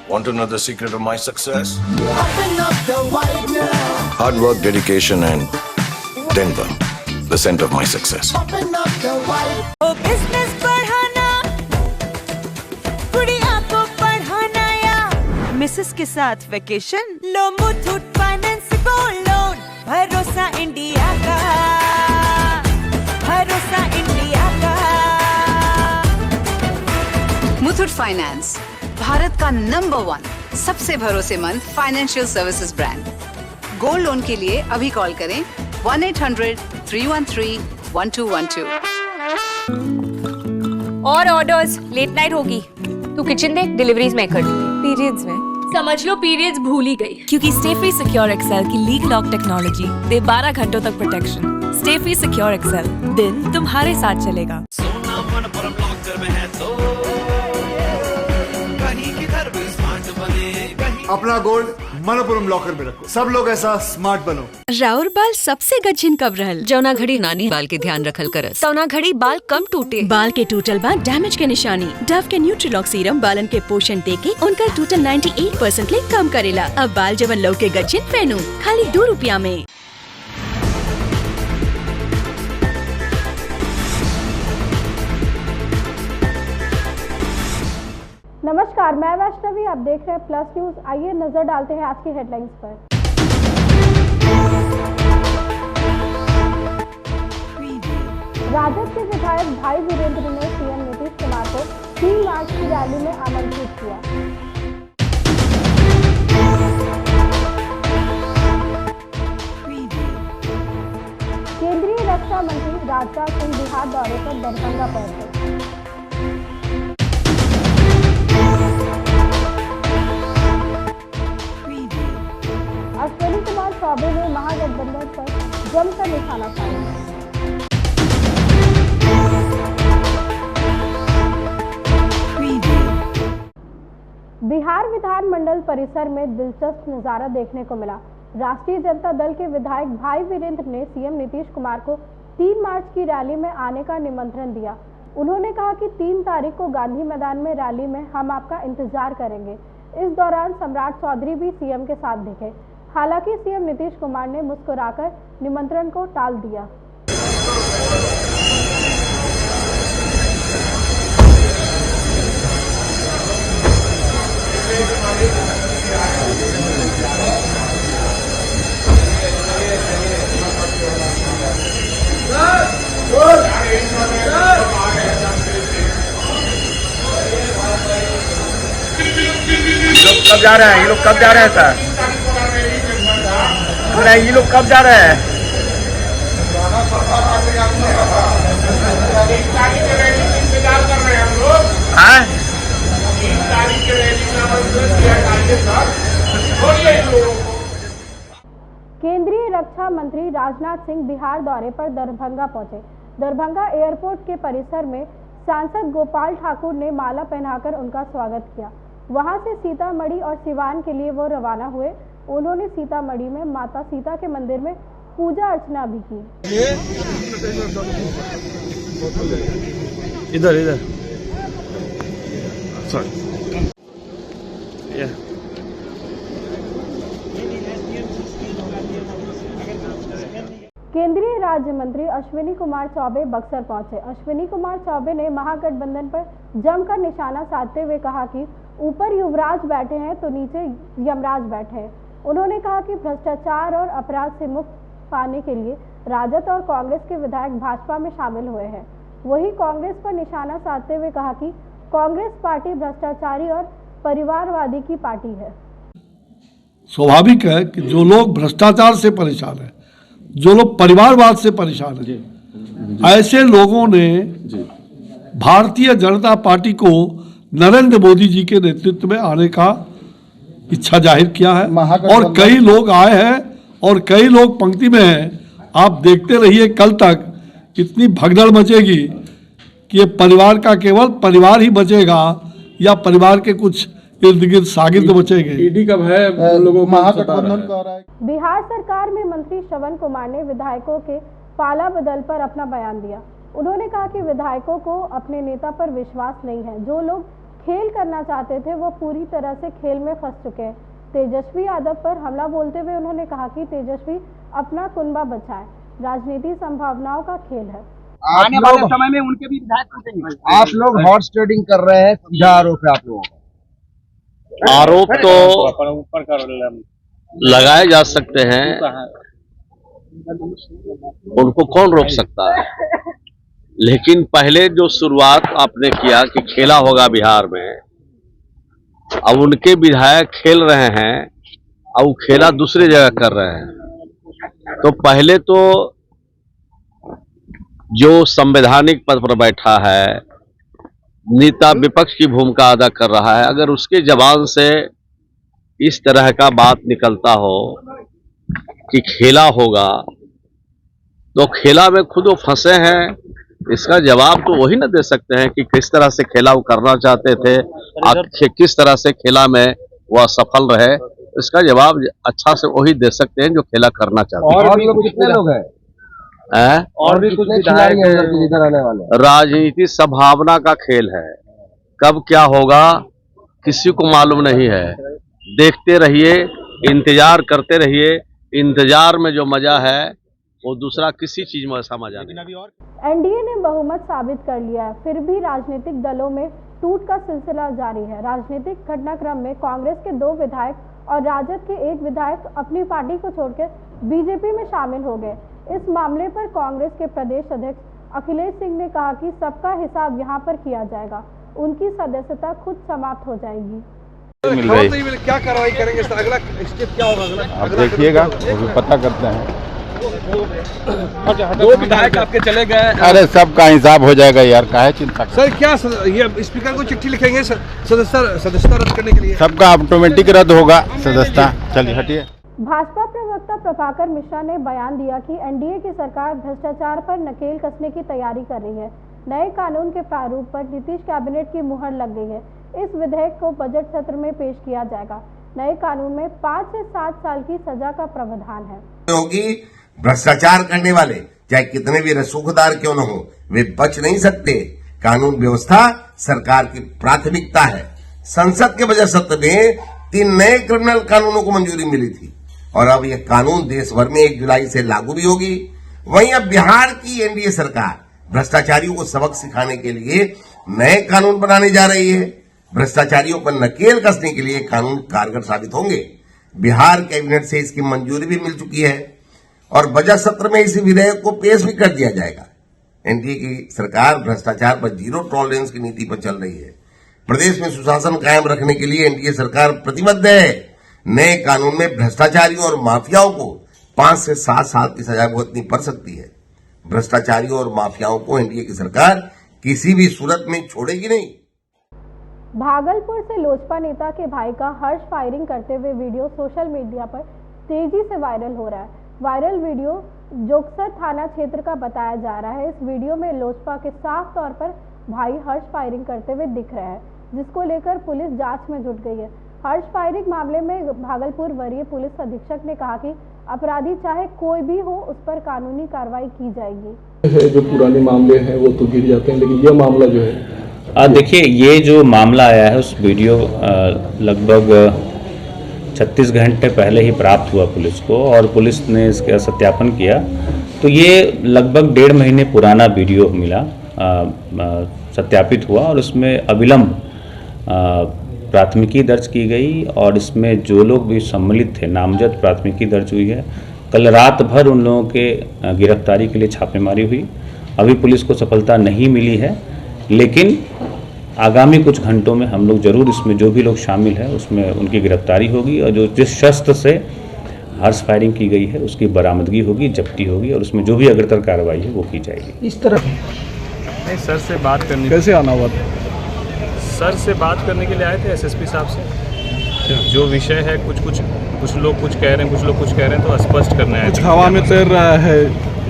Want to know the secret of my success? Open up the white now. Hard work, dedication, and Denver, the center of my success. Open up the white. ओ business बढ़ाना, गुड़िया को पढ़ाना या Mrs के साथ vacation, लो Muthoot finance gold loan, भरोसा इंडिया का, भरोसा इंडिया का। मुथूट फाइनेंस, भारत का नंबर 1 सबसे भरोसेमंद financial services brand. Gold loan के लिए अभी कॉल करें 1-800-313-1212। और ऑर्डर्स, लेट नाइट होगी। तू किचन देख, डिलीवरीज मैं कर दूंगी। पीरियड्स में समझ लो पीरियड्स भूल ही गई। क्योंकि स्टे फ्री सिक्योर एक्सेल की लीग लॉक टेक्नोलॉजी दे 12 घंटों तक प्रोटेक्शन। स्टे फ्री सिक्योर एक्सेल, दिन तुम्हारे साथ चलेगा। अपना गोल्ड मनपुरम लॉकर में रखो। सब लोग ऐसा स्मार्ट बनो। राउर बाल सबसे गजिन कब रहल? जौना घड़ी नानी बाल के ध्यान रखल करस, तौना घड़ी बाल कम टूटे। बाल के टूटल बाद डैमेज के निशानी। डव के न्यूट्रीलॉक सीरम बालन के पोषण देके उनका टूटल 98% ले कम करेला। अब बाल जवन लौ के गजिन पहनू खाली 2 रुपया में। नमस्कार, मैं वैष्णवी, आप देख रहे हैं प्लस न्यूज। आइए नजर डालते हैं आज की हेडलाइंस पर। राजद के विधायक भाई वीरेंद्र ने सीएम नीतीश कुमार को 3 मार्च की रैली में आमंत्रित किया। केंद्रीय रक्षा मंत्री राजनाथ सिंह बिहार दौरे पर दरभंगा पहुंचे। अश्विनी कुमार चौबे ने महागठबंधन पर जमकर निशाना साधा। बिहार विधानमंडल परिसर में दिलचस्प नजारा देखने को मिला। राष्ट्रीय जनता दल के विधायक भाई वीरेंद्र ने सीएम नीतीश कुमार को 3 मार्च की रैली में आने का निमंत्रण दिया। उन्होंने कहा कि 3 तारीख को गांधी मैदान में रैली में हम आपका इंतजार करेंगे। इस दौरान सम्राट चौधरी भी सीएम के साथ दिखे। हालांकि सीएम नीतीश कुमार ने मुस्कुराकर निमंत्रण को टाल दिया। कब जा रहे हैं ये लोग? कब जा रहे हैं सर? ये लोग कब जा रहे हैं? इंतजार कर रहे हैं हम लोग। हाँ, 3 तारीख के रैली में आमंत्रित किया जाएगा सर। केंद्रीय रक्षा मंत्री राजनाथ सिंह बिहार दौरे पर दरभंगा पहुंचे। दरभंगा एयरपोर्ट के परिसर में सांसद गोपाल ठाकुर ने माला पहनाकर उनका स्वागत किया। वहां से सीतामढ़ी और सिवान के लिए वो रवाना हुए। उन्होंने सीतामढ़ी में माता सीता के मंदिर में पूजा अर्चना भी की। इधर केंद्रीय राज्य मंत्री अश्विनी कुमार चौबे बक्सर पहुंचे। अश्विनी कुमार चौबे ने महागठबंधन पर जमकर निशाना साधते हुए कहा कि ऊपर युवराज बैठे हैं तो नीचे यमराज बैठे हैं। उन्होंने कहा कि भ्रष्टाचार और अपराध से मुक्त पाने के लिए राजद और कांग्रेस के विधायक भाजपा में शामिल हुए हैं। वहीं कांग्रेस पर निशाना साधते हुए कहा कि कांग्रेस पार्टी भ्रष्टाचारी और परिवारवादी की पार्टी है। स्वाभाविक है कि जो लोग भ्रष्टाचार से परेशान है, जो लोग परिवारवाद से परेशान है, ऐसे लोगों ने भारतीय जनता पार्टी को नरेंद्र मोदी जी के नेतृत्व में आने का इच्छा जाहिर किया है और कई लोग आए हैं और कई लोग पंक्ति में हैं। आप देखते रहिए कल तक इतनी भगदड़ मचेगी कि ये परिवार का केवल परिवार ही बचेगा या परिवार के कुछ इर्द गिर्द शागिर्द बचेंगे। ईडी कब है लोगों को महागठबंधन का रहा है। बिहार सरकार में मंत्री श्रवण कुमार ने विधायकों के पाला बदल पर अपना बयान दिया। उन्होंने कहा कि विधायकों को अपने नेता पर विश्वास नहीं है। जो लोग खेल करना चाहते थे वो पूरी तरह से खेल में फंस चुके हैं। तेजस्वी यादव पर हमला बोलते हुए उन्होंने कहा कि तेजस्वी अपना कुनबा बचाए, राजनीति संभावनाओं का खेल है। आने वाले समय में उनके भी विधायक टूटेंगे। आप लोग हॉर्स ट्रेडिंग कर रहे हैं, सीधा आरोप है आप लोगों का। आरोप तो लगाए जा सकते हैं, उनको कौन रोक सकता है। लेकिन पहले जो शुरुआत आपने किया कि खेला होगा बिहार में, अब उनके विधायक खेल रहे हैं, अब वो खेला दूसरी जगह कर रहे हैं। तो पहले तो जो संवैधानिक पद पर बैठा है, नेता विपक्ष की भूमिका अदा कर रहा है, अगर उसके जबान से इस तरह का बात निकलता हो कि खेला होगा, तो खेला में खुद वो फंसे हैं, इसका जवाब तो वही ना दे सकते हैं कि किस तरह से खेला वो करना चाहते थे, किस तरह से खेला में वो असफल रहे। इसका जवाब अच्छा से वही दे सकते हैं जो खेला करना चाहते हैं। और भी कितने लोग हैं? और भी कुछ खिलाड़ी हैं इधर आने वाले? राजनीति संभावना का खेल है, कब क्या होगा किसी को मालूम नहीं है। देखते रहिए, इंतजार करते रहिए। इंतजार में जो मजा है वो दूसरा किसी चीज में ऐसा मजा नहीं। एनडीए ने बहुमत साबित कर लिया है, फिर भी राजनीतिक दलों में टूट का सिलसिला जारी है। राजनीतिक घटनाक्रम में कांग्रेस के 2 विधायक और राजद के 1 विधायक अपनी पार्टी को छोड़कर बीजेपी में शामिल हो गए। इस मामले पर कांग्रेस के प्रदेश अध्यक्ष अखिलेश सिंह ने कहा कि सबका हिसाब यहां पर किया जाएगा, उनकी सदस्यता खुद समाप्त हो जाएगी। क्या कार्रवाई करेंगे? अगला स्टेप क्या होगा? आप देखिएगा, पता करते हैं। 2 विधायक आपके चले गए। अरे सबका हिसाब हो जाएगा यार, काहे चिंता। सर क्या ये स्पीकर को चिट्ठी लिखेंगे सदस्यता रद्द करने के लिए? सबका ऑटोमेटिक रद्द होगा सदस्यता। चलिए हटिए। भाजपा प्रवक्ता प्रभाकर मिश्रा ने बयान दिया कि एनडीए की सरकार भ्रष्टाचार पर नकेल कसने की तैयारी कर रही है। नए कानून के प्रारूप पर नीतीश कैबिनेट की मुहर लग गई है। इस विधेयक को बजट सत्र में पेश किया जाएगा। नए कानून में 5 से 7 साल की सजा का प्रावधान है। होगी भ्रष्टाचार करने वाले चाहे कितने भी रसूखदार क्यों न हो, वे बच नहीं सकते। कानून व्यवस्था सरकार की प्राथमिकता है। संसद के बजट सत्र में 3 नए क्रिमिनल कानूनों को मंजूरी मिली थी और अब यह कानून देश भर में 1 जुलाई से लागू भी होगी। वहीं अब बिहार की एनडीए सरकार भ्रष्टाचारियों को सबक सिखाने के लिए नए कानून बनाने जा रही है। भ्रष्टाचारियों पर नकेल कसने के लिए कानून कारगर साबित होंगे। बिहार कैबिनेट से इसकी मंजूरी भी मिल चुकी है और बजट सत्र में इस विधेयक को पेश भी कर दिया जाएगा। एनडीए की सरकार भ्रष्टाचार पर 0 टॉलरेंस की नीति पर चल रही है। प्रदेश में सुशासन कायम रखने के लिए एनडीए सरकार प्रतिबद्ध है। नए कानून में भ्रष्टाचारियों और माफियाओं को 5 से 7 साल की सजा भुगतनी पड़ सकती है। भ्रष्टाचारियों और माफियाओं को एनडीए की सरकार किसी भी सूरत में छोड़ेगी नहीं। भागलपुर से लोजपा नेता के भाई का हर्ष फायरिंग करते हुए वीडियो सोशल मीडिया पर तेजी से वायरल हो रहा है। वायरल वीडियो जोगसर थाना क्षेत्र का बताया जा रहा है। इस वीडियो में लोजपा के साफ तौर पर भाई हर्ष फायरिंग करते हुए दिख रहे हैं, जिसको लेकर पुलिस जांच में जुट गई है। हर्ष फायरिंग मामले में भागलपुर वरीय पुलिस अधीक्षक ने कहा कि अपराधी चाहे कोई भी हो, उस पर कानूनी कार्रवाई की जाएगी। जो पुराने मामले हैं वो तो गिर जाते हैं, लेकिन यह मामला जो है देखिए, ये जो मामला आया है उस वीडियो लगभग 36 घंटे पहले ही प्राप्त हुआ पुलिस को और पुलिस ने इसका सत्यापन किया। तो ये लगभग 1.5 महीने पुराना वीडियो मिला, सत्यापित हुआ और उसमें अविलंब प्राथमिकी दर्ज की गई और इसमें जो लोग भी सम्मिलित थे नामजद प्राथमिकी दर्ज हुई है। कल रात भर उन लोगों के गिरफ्तारी के लिए छापेमारी हुई। अभी पुलिस को सफलता नहीं मिली है, लेकिन आगामी कुछ घंटों में हम लोग जरूर इसमें जो भी लोग शामिल हैं उसमें उनकी गिरफ्तारी होगी और जो जिस शस्त्र से हर्ष फायरिंग की गई है उसकी बरामदगी होगी, जब्ती होगी और उसमें जो भी अग्रतर कार्रवाई है वो की जाएगी। इस तरह नहीं, सर से बात करने कैसे आना हुआ? सर से बात करने के लिए आए थे एसएसपी साहब से। जो विषय है कुछ लोग कुछ कह रहे हैं, कुछ लोग कुछ कह रहे हैं, तो स्पष्ट करना है। कुछ हवा में तैर रहा है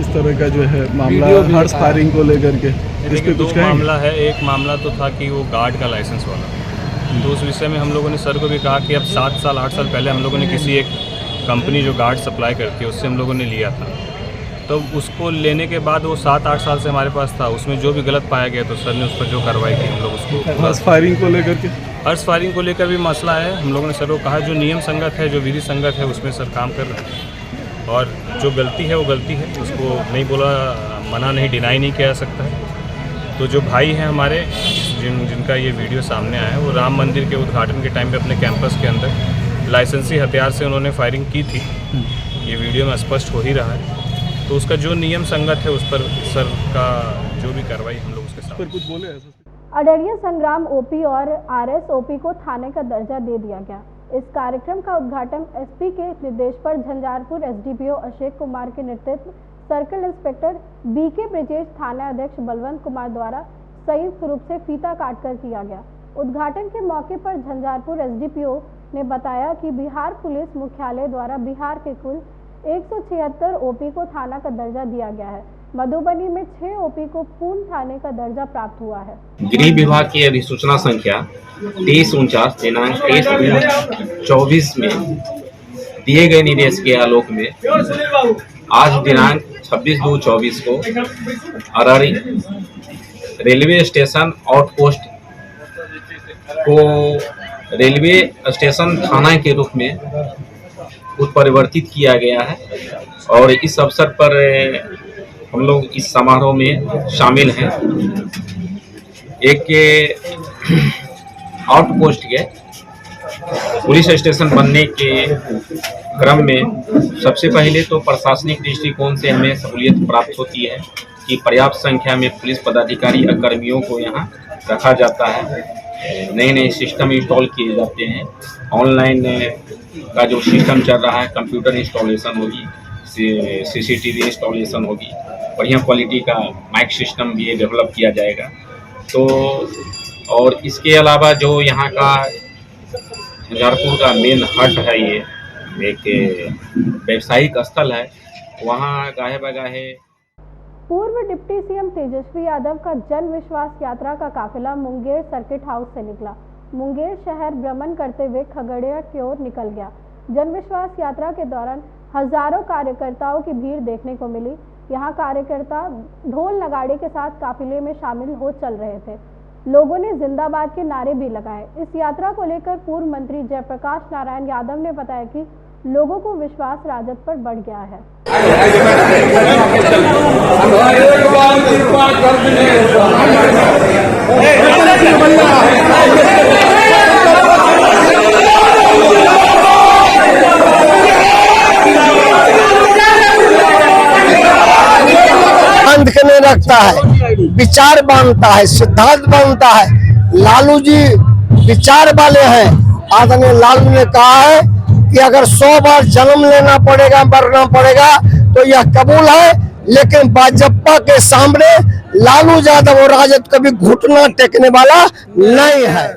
इस तरह का जो है मामला हर्ष फायरिंग को लेकर के। इस पे कुछ मामला है। एक मामला तो था कि वो गार्ड का लाइसेंस वाला, तो उस विषय में हम लोगों ने सर को भी कहा कि अब 7 साल 8 साल पहले हम लोगों ने किसी एक कंपनी जो गार्ड सप्लाई करती है उससे हम लोगों ने लिया था। तो उसको लेने के बाद वो 7-8 साल से हमारे पास था, उसमें जो भी गलत पाया गया तो सर ने उस पर जो कार्रवाई की हम लोग उसको हॉर्स फायरिंग को लेकर के हॉर्स फायरिंग को लेकर भी मसला है। हम लोगों ने सर को कहा जो नियम संगत है, जो विधि संगत है, उसमें सर काम कर रहे हैं और जो गलती है वो गलती है, उसको नहीं बोला, मना नहीं, डिनाई नहीं किया जा सकता है। तो जो भाई हैं हमारे जिनका ये वीडियो सामने आया है, वो राम मंदिर के उद्घाटन के टाइम पे अपने कैंपस के अंदर लाइसेंसी हथियार से उन्होंने फायरिंग की थी। ये वीडियो में स्पष्ट हो ही रहा है। तो उसका जो नियम संगत है उस पर सर का जो भी कार्रवाई हम लोग उसके साथ कुछ बोले। अडरिया संग्राम ओपी और आरएसओपी को थाने का दर्जा दे दिया गया। इस कार्यक्रम का उद्घाटन एसपी के निर्देश पर झंझारपुर एसडीपीओ अशोक कुमार के नेतृत्व, सर्कल इंस्पेक्टर बीके ब्रिजेश, थाना अध्यक्ष बलवंत कुमार द्वारा संयुक्त रूप से फीता काटकर किया गया। उद्घाटन के मौके पर झंझारपुर एसडीपीओ ने बताया कि बिहार पुलिस मुख्यालय द्वारा बिहार के कुल 176 ओपी को थाना का दर्जा दिया गया है। मधुबनी में 6 ओपी को पूर्ण थाने का दर्जा प्राप्त हुआ है। गृह विभाग की अधिसूचना संख्या 2349 दिनांक 23/24 में दिए गए निर्देश के आलोक में आज दिनांक 26/2/24 को अरारी रेलवे स्टेशन आउटपोस्ट को रेलवे स्टेशन थाना के रूप में उत्परिवर्तित किया गया है और इस अवसर पर हम लोग इस समारोह में शामिल हैं। एक आउटपोस्ट के पुलिस स्टेशन बनने के क्रम में सबसे पहले तो प्रशासनिक दृष्टिकोण से हमें सहूलियत प्राप्त होती है कि पर्याप्त संख्या में पुलिस पदाधिकारी और कर्मियों को यहाँ रखा जाता है। नए सिस्टम इंस्टॉल किए जाते हैं। ऑनलाइन का जो सिस्टम चल रहा है, कंप्यूटर इंस्टॉलेशन होगी, सीसीटीवी इंस्टॉलेशन होगी, बढ़िया क्वालिटी का माइक सिस्टम भी डेवलप किया जाएगा। तो और इसके अलावा जो यहाँ का झंझारपुर का मेन हट है, ये एक व्यावसायिक स्थल है, वहाँ गाहे बगाहे। पूर्व डिप्टी सीएम तेजस्वी यादव का जन विश्वास यात्रा का काफिला मुंगेर सर्किट हाउस से निकला। मुंगेर शहर भ्रमण करते हुए खगड़िया की ओर निकल गया। जन विश्वास यात्रा के दौरान हजारों कार्यकर्ताओं की भीड़ देखने को मिली। यहाँ कार्यकर्ता ढोल नगाड़े के साथ काफिले में शामिल हो चल रहे थे। लोगों ने जिंदाबाद के नारे भी लगाए। इस यात्रा को लेकर पूर्व मंत्री जयप्रकाश नारायण यादव ने बताया कि लोगों को विश्वास राजद पर बढ़ गया है। बांध के नहीं रखता है, विचार बांधता है, सिद्धांत बांधता है। लालू जी विचार वाले हैं। आदरणीय लालू ने कहा है कि अगर 100 बार जन्म लेना पड़ेगा, मरना पड़ेगा तो यह कबूल है, लेकिन भाजपा के सामने लालू यादव और राजद कभी घुटना टेकने वाला नहीं है।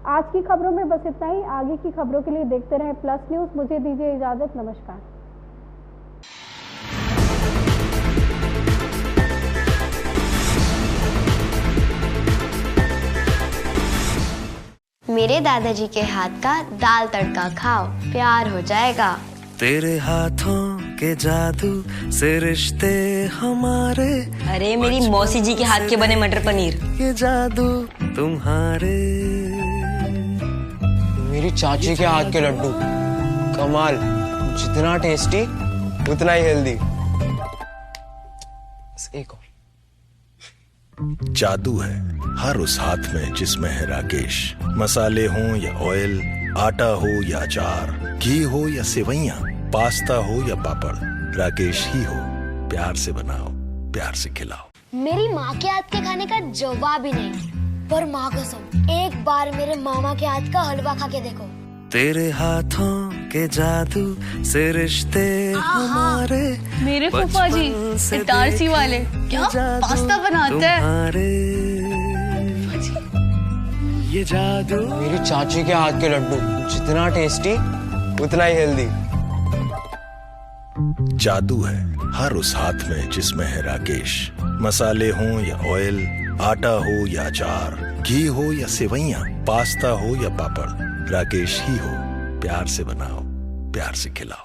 आज की खबरों में बस इतना ही। आगे की खबरों के लिए देखते रहें प्लस न्यूज। मुझे दीजिए इजाजत। नमस्कार। मेरे दादाजी के हाथ का दाल तड़का खाओ, प्यार हो जाएगा। तेरे हाथों के जादू से रिश्ते हमारे। अरे मेरी मौसी जी के हाथ के बने मटर पनीर। ये जादू तुम्हारे। मेरी चाची के हाथ के लड्डू कमाल, जितना टेस्टी उतना ही हेल्दी। एक और जादू है हर उस हाथ में जिसमें है राकेश। मसाले हों या ऑयल, आटा हो या अचार, घी हो या सेवइयां, पास्ता हो या पापड़, राकेश ही हो। प्यार से बनाओ, प्यार से खिलाओ। मेरी माँ के हाथ के खाने का जवाब ही नहीं, पर माँ कसम एक बार मेरे मामा के हाथ का हलवा खा के देखो। तेरे हाथों के जादू से रिश्ते हमारे। मेरे फूफा जी इटारसी वाले क्या पास्ता बनाते हैं। ये जादू। मेरी चाची के हाथ के लड्डू जितना टेस्टी उतना ही हेल्दी। जादू है हर उस हाथ में जिसमें है राकेश। मसाले हों या ऑयल, आटा हो या अचार, घी हो या सेवइयां, पास्ता हो या पापड़, राकेश ही हो। प्यार से बनाओ, प्यार से खिलाओ।